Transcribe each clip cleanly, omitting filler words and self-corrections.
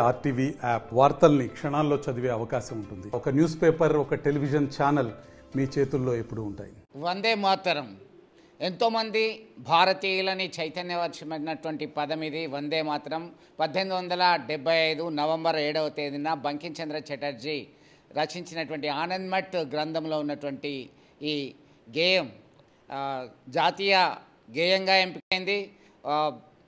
RTV app వార్తల్ని క్షణాల్లో చదివే అవకాశం ఉంటుంది. ఒక న్యూస్ పేపర్, ఒక టెలివిజన్ ఛానల్ మీ చేతుల్లో ఎప్పుడూ ఉంటాయి. వందే మాతరం ఎంతోమంది భారతీయులని చైతన్యపరిచినటువంటి పదం ఇది. వందే మాతరం 1875 నవంబర్ 7వ తేదీన బంకించంద్ర చటర్జీ రచించినటువంటి ఆనందమఠ్ గ్రంథంలో ఉన్నటువంటి ఈ గేయం జాతీయ గేయంగా ఎంపికైంది.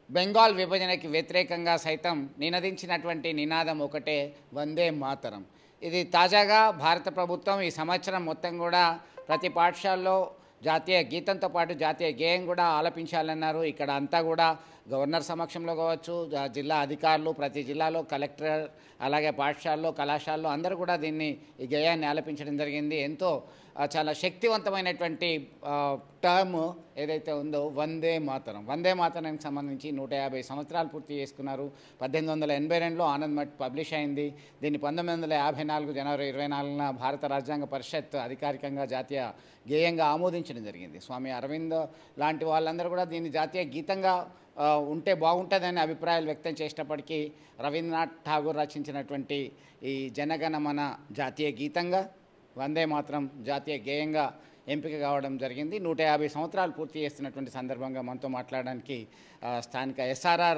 బెంగాల్ విభజనకి వ్యతిరేకంగా సైతం నినదించినటువంటి నినాదం ఒకటే, వందే మాతరం. ఇది తాజాగా భారత ప్రభుత్వం ఈ సంవత్సరం మొత్తం కూడా ప్రతి పాఠశాలలో జాతీయ గీతంతో పాటు జాతీయ గేయం కూడా ఆలపించాలన్నారు. ఇక్కడ అంతా కూడా గవర్నర్ సమక్షంలో కావచ్చు, జిల్లా అధికారులు, ప్రతి జిల్లాలో కలెక్టర్, అలాగే పాఠశాలలో, కళాశాలలో అందరూ కూడా దీన్ని ఈ గేయాన్ని ఆలపించడం జరిగింది. ఎంతో చాలా శక్తివంతమైనటువంటి టర్మ్ ఏదైతే ఉందో వందే మాతరం. వందే మాతరంకి సంబంధించి 150 సంవత్సరాలు పూర్తి చేసుకున్నారు. 1882లో ఆనందమఠ్ పబ్లిష్ అయింది. దీన్ని 1954 జనవరి 24న భారత రాజ్యాంగ పరిషత్ అధికారికంగా జాతీయ గేయంగా ఆమోదించడం జరిగింది. స్వామి అరవింద్ లాంటి వాళ్ళందరూ కూడా దీన్ని జాతీయ గీతంగా ఉంటే బాగుంటుందని అభిప్రాయాలు వ్యక్తం చేసినప్పటికీ రవీంద్రనాథ్ ఠాగూర్ రచించినటువంటి ఈ జనగణమన జాతీయ గీతంగా, వందే మాత్రం జాతీయ గేయంగా ఎంపిక కావడం జరిగింది. 150 సంవత్సరాలు పూర్తి చేస్తున్నటువంటి సందర్భంగా మనతో మాట్లాడడానికి స్థానిక SRR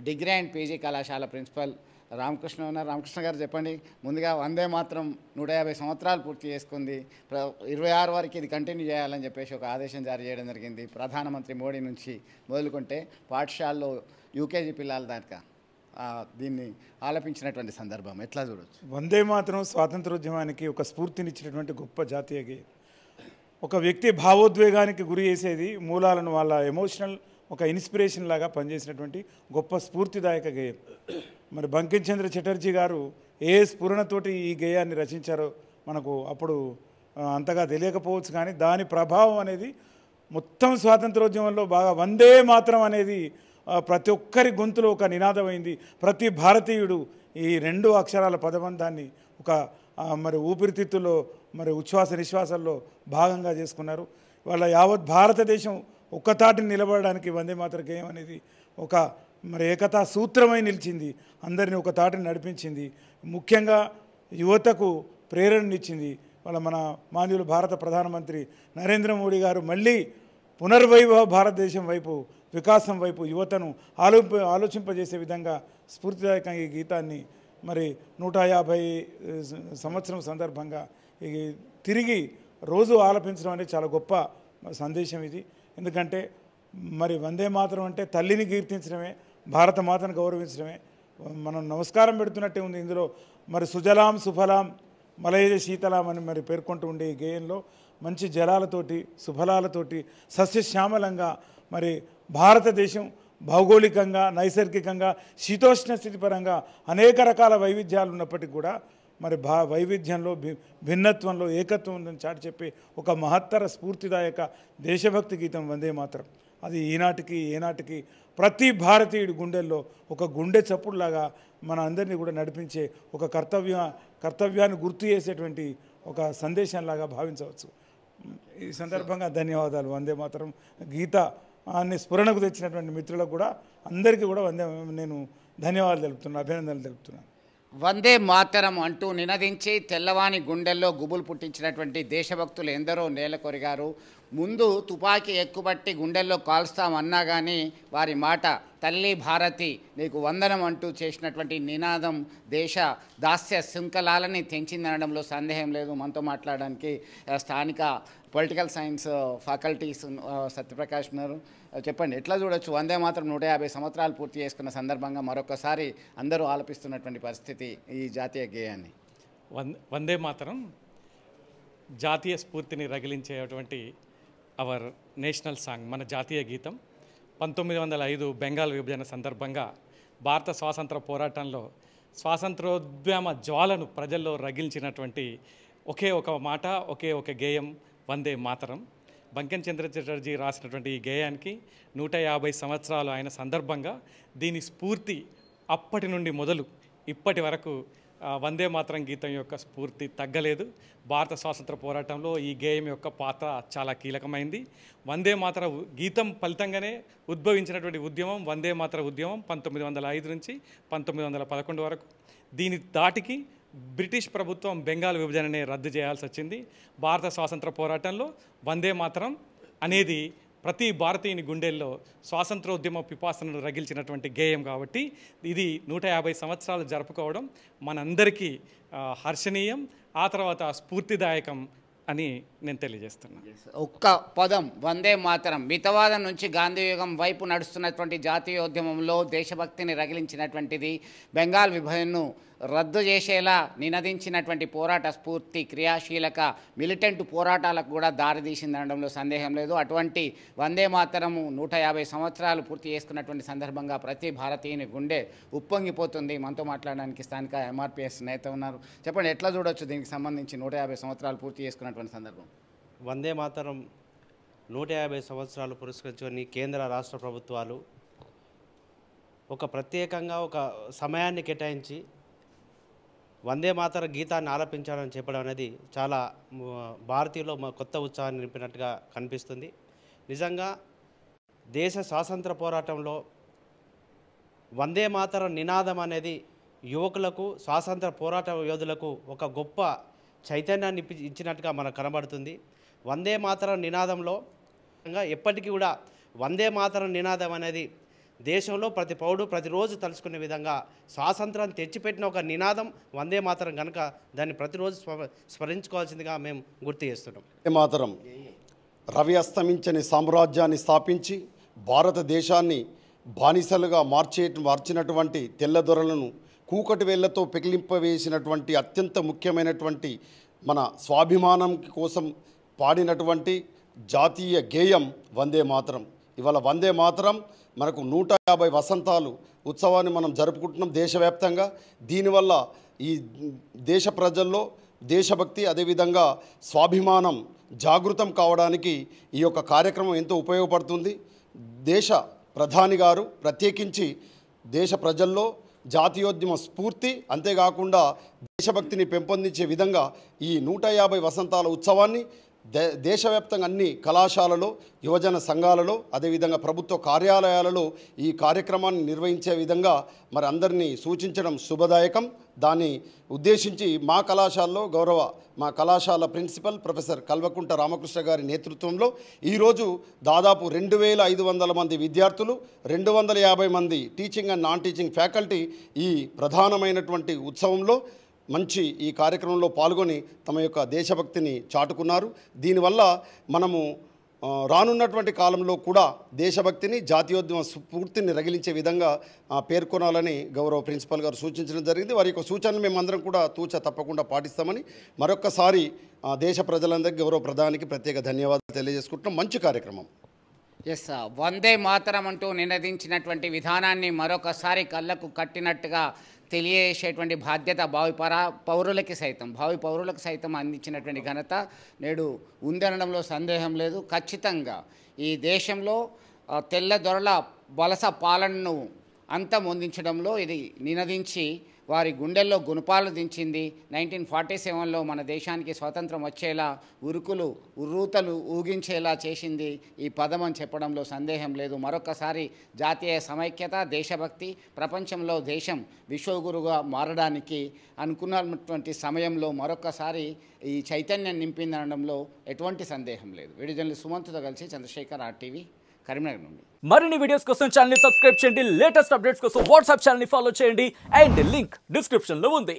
డిగ్రీ అండ్ పీజీ కళాశాల ప్రిన్సిపల్ రామకృష్ణ ఉన్నారు. రామకృష్ణ గారు, చెప్పండి, ముందుగా వందే మాత్రం 150 సంవత్సరాలు పూర్తి చేసుకుంది. 26 వరకు ఇది కంటిన్యూ చేయాలని చెప్పేసి ఒక ఆదేశం జారీ చేయడం జరిగింది ప్రధానమంత్రి మోడీ నుంచి మొదలుకుంటే పాఠశాలలో యూకేజీ పిల్లల దాకా దీన్ని ఆలపించినటువంటి సందర్భం ఎట్లా చూడవచ్చు? వందే మాత్రం స్వాతంత్రోద్యమానికి ఒక స్ఫూర్తినిచ్చినటువంటి గొప్ప జాతీయ గేయం. ఒక వ్యక్తి భావోద్వేగానికి గురి చేసేది, మూలాలను వాళ్ళ ఎమోషనల్ ఒక ఇన్స్పిరేషన్ లాగా పనిచేసినటువంటి గొప్ప స్ఫూర్తిదాయక గేయం. మరి బంకించంద్ర చటర్జీ గారు ఏ స్ఫురణతోటి ఈ గేయాన్ని రచించారో మనకు అప్పుడు అంతగా తెలియకపోవచ్చు, కానీ దాని ప్రభావం అనేది మొత్తం స్వాతంత్రోద్యమంలో బాగా వందే మాత్రం అనేది ప్రతి ఒక్కరి గొంతులో ఒక నినాదమైంది. ప్రతి భారతీయుడు ఈ 2 అక్షరాల పదబంధాన్ని ఒక మరి ఊపిరితిత్తులో, మరి ఉచ్ఛ్వాస నిశ్వాసాల్లో భాగంగా చేసుకున్నారు. వాళ్ళ యావత్ భారతదేశం ఒక్కతాటిని నిలబడడానికి వందే మాతర గేయం అనేది ఒక మరి ఏకతా సూత్రమై నిలిచింది. అందరినీ ఒక తాటిని నడిపించింది. ముఖ్యంగా యువతకు ప్రేరణనిచ్చింది. వాళ్ళ మన మాన్యులు భారత ప్రధానమంత్రి నరేంద్ర మోడీ గారు మళ్ళీ పునర్వైభవ భారతదేశం వైపు, వికాసం వైపు యువతను ఆలోచింపజేసే విధంగా స్ఫూర్తిదాయకంగా ఈ గీతాన్ని మరి 150 సంవత్సరం సందర్భంగా తిరిగి రోజు ఆలపించడం అనేది చాలా గొప్ప సందేశం ఇది. ఎందుకంటే మరి వందే మాతరం అంటే తల్లిని కీర్తించడమే, భారత మాతను గౌరవించడమే. మనం నమస్కారం పెడుతున్నట్టే ఉంది ఇందులో. మరి సుజలాం సుఫలాం మలయజ శీతలాం అని మరి పేర్కొంటూ ఉండే ఈ గేయంలో మంచి జలాలతోటి, సుఫలాలతోటి, సస్యశ్యామలంగా మరి భారతదేశం భౌగోళికంగా, నైసర్గికంగా, శీతోష్ణ స్థితి పరంగా అనేక రకాల వైవిధ్యాలు ఉన్నప్పటికీ కూడా మరి వైవిధ్యంలో భిన్నత్వంలో ఏకత్వం ఉందని చాటి చెప్పి ఒక మహత్తర స్ఫూర్తిదాయక దేశభక్తి గీతం వందే మాతరం. అది ఈనాటికి ఏనాటికి ప్రతి భారతీయుడి గుండెల్లో ఒక గుండె చప్పుడులాగా మన అందరినీ కూడా నడిపించే ఒక కర్తవ్యాన్ని గుర్తు చేసేటువంటి ఒక సందేశంలాగా భావించవచ్చు. ఈ సందర్భంగా ధన్యవాదాలు. వందే మాతరం గీతాన్ని స్ఫురణకు తెచ్చినటువంటి మిత్రులకు కూడా అందరికీ కూడా నేను ధన్యవాదాలు తెలుపుతున్నాను, అభినందనలు తెలుపుతున్నాను. వందే మాతరం అంటూ నినదించి తెల్లవాని గుండెల్లో గుబులు పుట్టించినటువంటి దేశభక్తులు ఎందరో నేలకొరిగారు. ముందు తుపాకీ ఎక్కుబట్టి గుండెల్లో కాల్స్తామన్నా కానీ వారి మాట తల్లి భారతి నీకు వందనం అంటూ చేసినటువంటి నినాదం దేశ దాస్య శృంఖలాలని తెంచిందనడంలో సందేహం లేదు. మనతో మాట్లాడడానికి స్థానిక పొలిటికల్ సైన్స్ ఫ్యాకల్టీస్ సత్యప్రకాష్ ఉన్నారు. చెప్పండి, ఎట్లా చూడొచ్చు వందే మాత్రం 150 సంవత్సరాలు పూర్తి చేసుకున్న సందర్భంగా మరొకసారి అందరూ ఆలపిస్తున్నటువంటి పరిస్థితి ఈ జాతీయ గేయాన్ని? వందే మాతరం జాతీయ స్ఫూర్తిని రగిలించేటువంటి అవర్ నేషనల్ సాంగ్, మన జాతీయ గీతం. 1905 బెంగాల్ విభజన సందర్భంగా భారత స్వాతంత్ర పోరాటంలో స్వాతంత్రోద్యమ జ్వాలను ప్రజల్లో రగిలించినటువంటి ఒకే ఒక మాట, ఒకే ఒక గేయం వందే మాతరం. బంకించంద్ర చటర్జీ రాసినటువంటి ఈ గేయానికి 150 సంవత్సరాలు అయిన సందర్భంగా దీని స్ఫూర్తి అప్పటి నుండి మొదలు ఇప్పటి వరకు వందే మాతరం గీతం యొక్క స్ఫూర్తి తగ్గలేదు. భారత స్వాతంత్ర పోరాటంలో ఈ గేయం యొక్క పాత్ర చాలా కీలకమైంది. వందే మాతర గీతం ఫలితంగానే ఉద్భవించినటువంటి ఉద్యమం వందే మాతర ఉద్యమం 1905 నుంచి 1911 వరకు. దీని దాటికి బ్రిటిష్ ప్రభుత్వం బెంగాల్ విభజనని రద్దు చేయాల్సి వచ్చింది. భారత స్వాతంత్ర పోరాటంలో వందే మాతరం అనేది ప్రతి భారతీయుని గుండెల్లో స్వాతంత్రోద్యమ పిపాసనను రగిల్చినటువంటి గేయం కాబట్టి ఇది 150 సంవత్సరాలు జరుపుకోవడం మనందరికీ హర్షణీయం, ఆ తర్వాత స్ఫూర్తిదాయకం అని నేను తెలియజేస్తున్నాను. ఒక్క పదం వందే మాతరం మితవాదం నుంచి గాంధీయుగం వైపు నడుస్తున్నటువంటి జాతీయోద్యమంలో దేశభక్తిని రగిలించినటువంటిది. బెంగాల్ విభజనను రద్దు చేసేలా నినదించినటువంటి పోరాట స్ఫూర్తి క్రియాశీలక మిలిటెంట్ పోరాటాలకు కూడా దారితీసిందనడంలో సందేహం లేదు. అటువంటి వందే మాతరము 150 సంవత్సరాలు పూర్తి చేసుకున్నటువంటి సందర్భంగా ప్రతి భారతీయుని గుండె ఉప్పొంగిపోతుంది. మనతో మాట్లాడడానికి స్థానిక ఎంఆర్పిఎస్ నేత ఉన్నారు. చెప్పండి, ఎట్లా చూడొచ్చు దీనికి సంబంధించి 150 సంవత్సరాలు పూర్తి చేసుకున్నటువంటి సందర్భం? వందే మాతరం 150 సంవత్సరాలు పురస్కరించుకొని కేంద్ర రాష్ట్ర ప్రభుత్వాలు ఒక ప్రత్యేకంగా ఒక సమయాన్ని కేటాయించి వందే మాతర గీతాన్ని ఆలపించాలని చెప్పడం అనేది చాలా భారతీయులో కొత్త ఉత్సాహాన్ని నింపినట్టుగా కనిపిస్తుంది. నిజంగా దేశ స్వాతంత్ర పోరాటంలో వందే మాతర నినాదం అనేది యువకులకు స్వాతంత్ర పోరాట యోధులకు ఒక గొప్ప చైతన్యాన్ని ఇచ్చినట్టుగా మనకు కనబడుతుంది. వందే మాతరం నినాదంలో ఎప్పటికీ కూడా వందే మాతరం నినాదం అనేది దేశంలో ప్రతి పౌరుడు ప్రతిరోజు తలుచుకునే విధంగా స్వాతంత్రం తెచ్చిపెట్టిన ఒక నినాదం వందే మాతరం కనుక దాన్ని ప్రతిరోజు స్మరించుకోవాల్సిందిగా మేము గుర్తు చేస్తున్నాం. వందే మాతరం రవి అస్తమించని సామ్రాజ్యాన్ని స్థాపించి భారతదేశాన్ని బానిసలుగా మార్చినటువంటి తెల్లదొరలను కూకటి వేళ్లతో పెకిలింపవేసినటువంటి అత్యంత ముఖ్యమైనటువంటి మన స్వాభిమానం కోసం పాడినటువంటి జాతీయ గేయం వందే మాతరం. ఇవాళ వందే మాతరం మనకు 150 వసంతాలు ఉత్సవాన్ని మనం జరుపుకుంటున్నాం దేశవ్యాప్తంగా. దీనివల్ల ఈ దేశ ప్రజల్లో దేశభక్తి అదేవిధంగా స్వాభిమానం జాగృతం కావడానికి ఈ యొక్క కార్యక్రమం ఎంతో ఉపయోగపడుతుంది. దేశ ప్రధాని గారు ప్రత్యేకించి దేశ ప్రజల్లో జాతీయోద్యమ స్ఫూర్తి అంతేకాకుండా దేశభక్తిని పెంపొందించే విధంగా ఈ 150 వసంతాల ఉత్సవాన్ని దేశవ్యాప్తంగా అన్ని కళాశాలలో యువజన సంఘాలలో అదేవిధంగా ప్రభుత్వ కార్యాలయాలలో ఈ కార్యక్రమాన్ని నిర్వహించే విధంగా మరి అందరినీ సూచించడం శుభదాయకం. దాన్ని ఉద్దేశించి మా కళాశాలలో మా కళాశాల ప్రిన్సిపల్ ప్రొఫెసర్ కల్వకుంట రామకృష్ణ గారి నేతృత్వంలో ఈరోజు దాదాపు 2500 మంది విద్యార్థులు 250 మంది teaching and non teaching faculty ఈ ప్రధానమైనటువంటి ఉత్సవంలో మంచి ఈ కార్యక్రమంలో పాల్గొని తమ యొక్క దేశభక్తిని చాటుకున్నారు. దీనివల్ల మనము రానున్నటువంటి కాలంలో కూడా దేశభక్తిని జాతీయోద్యమ స్ఫూర్తిని రగిలించే విధంగా పేర్కొనాలని గౌరవ ప్రిన్సిపల్ గారు సూచించడం జరిగింది. వారి యొక్క సూచనలు మేమందరం కూడా తూచ తప్పకుండా పాటిస్తామని మరొక్కసారి దేశ ప్రజలందరికీ గౌరవ ప్రధానికి ప్రత్యేక ధన్యవాదాలు తెలియజేసుకుంటున్నాం. మంచి కార్యక్రమం. ఎస్, వందే మాతరం అంటూ నినదించినటువంటి విధానాన్ని మరొకసారి కళ్ళకు కట్టినట్టుగా తెలియజేసేటువంటి బాధ్యత భావి పౌరులకు సైతం అందించినటువంటి ఘనత నేడు ఉందనడంలో సందేహం లేదు. ఖచ్చితంగా ఈ దేశంలో తెల్లదొరల వలస పాలనను అంతమొందించడంలో ఇది నినదించి వారి గుండెల్లో గుణపాలు దించింది. 1947లో మన దేశానికి స్వాతంత్రం వచ్చేలా ఉర్రూతలు ఊగించేలా చేసింది ఈ పదం అని చెప్పడంలో సందేహం లేదు. మరొకసారి జాతీయ సమైక్యత దేశభక్తి ప్రపంచంలో దేశం విశ్వగురుగా మారడానికి అనుకున్నటువంటి సమయంలో మరొకసారి ఈ చైతన్యం నింపిందనడంలో ఎటువంటి సందేహం లేదు. వీడియో సుమంత్తో కలిసి చంద్రశేఖర్, RTV, కరీంనగర్ నుండి. మరిన్ని వీడియోస్ కోసం ఛానల్ ని సబ్స్క్రైబ్ చేయండి. లేటెస్ట్ అప్డేట్స్ కోసం వాట్సాప్ ఛానల్ ని ఫాలో చేయండి. అండ్ లింక్ డిస్క్రిప్షన్ లో ఉంది.